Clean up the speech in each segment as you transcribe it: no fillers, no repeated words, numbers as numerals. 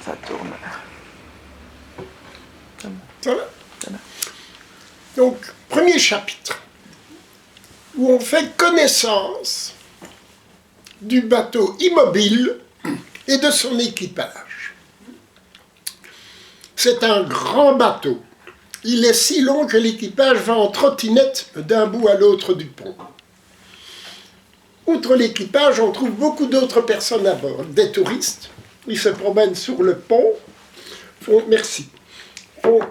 ça tourne. Ça va? Donc, premier chapitre, où on fait connaissance du bateau immobile et de son équipage. C'est un grand bateau. Il est si long que l'équipage va en trottinette d'un bout à l'autre du pont. Outre l'équipage, on trouve beaucoup d'autres personnes à bord. Des touristes, ils se promènent sur le pont, font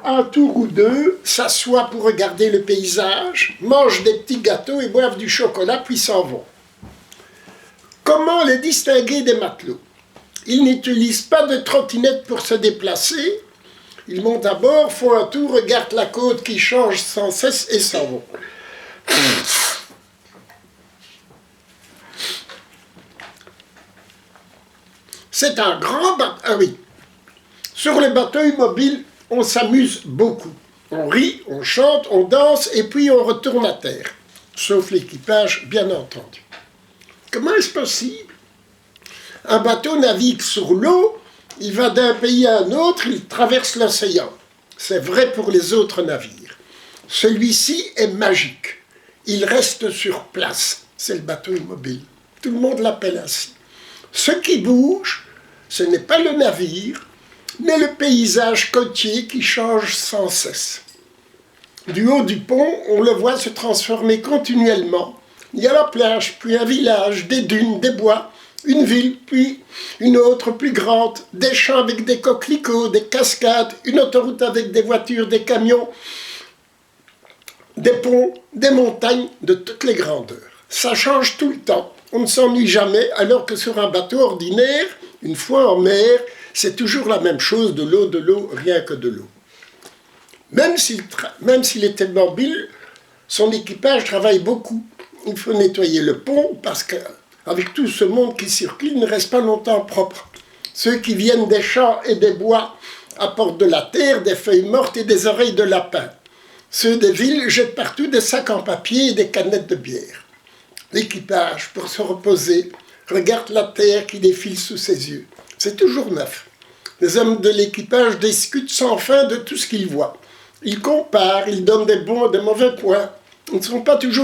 un tour ou deux, s'assoient pour regarder le paysage, mangent des petits gâteaux et boivent du chocolat, puis s'en vont. Comment les distinguer des matelots? Ils n'utilisent pas de trottinette pour se déplacer. Ils montent à bord, font un tour, regardent la côte qui change sans cesse et s'en vont. C'est un grand bateau. Ah oui. Sur les bateaux immobiles, on s'amuse beaucoup. On rit, on chante, on danse et puis on retourne à terre. Sauf l'équipage, bien entendu. Comment est-ce possible? Un bateau navigue sur l'eau, il va d'un pays à un autre, il traverse l'océan. C'est vrai pour les autres navires. Celui-ci est magique. Il reste sur place. C'est le bateau immobile. Tout le monde l'appelle ainsi. Ce qui bouge, ce n'est pas le navire, mais le paysage côtier qui change sans cesse. Du haut du pont, on le voit se transformer continuellement. Il y a la plage, puis un village, des dunes, des bois, une ville, puis une autre plus grande, des champs avec des coquelicots, des cascades, une autoroute avec des voitures, des camions, des ponts, des montagnes de toutes les grandeurs. Ça change tout le temps. On ne s'ennuie jamais, alors que sur un bateau ordinaire, une fois en mer, c'est toujours la même chose, de l'eau, rien que de l'eau. Même s'il était mobile, son équipage travaille beaucoup. Il faut nettoyer le pont, parce qu'avec tout ce monde qui circule, il ne reste pas longtemps propre. Ceux qui viennent des champs et des bois apportent de la terre, des feuilles mortes et des oreilles de lapin. Ceux des villes jettent partout des sacs en papier et des canettes de bière. L'équipage, pour se reposer, regarde la terre qui défile sous ses yeux. C'est toujours neuf. Les hommes de l'équipage discutent sans fin de tout ce qu'ils voient. Ils comparent, ils donnent des bons et des mauvais points. Ils ne sont pas toujours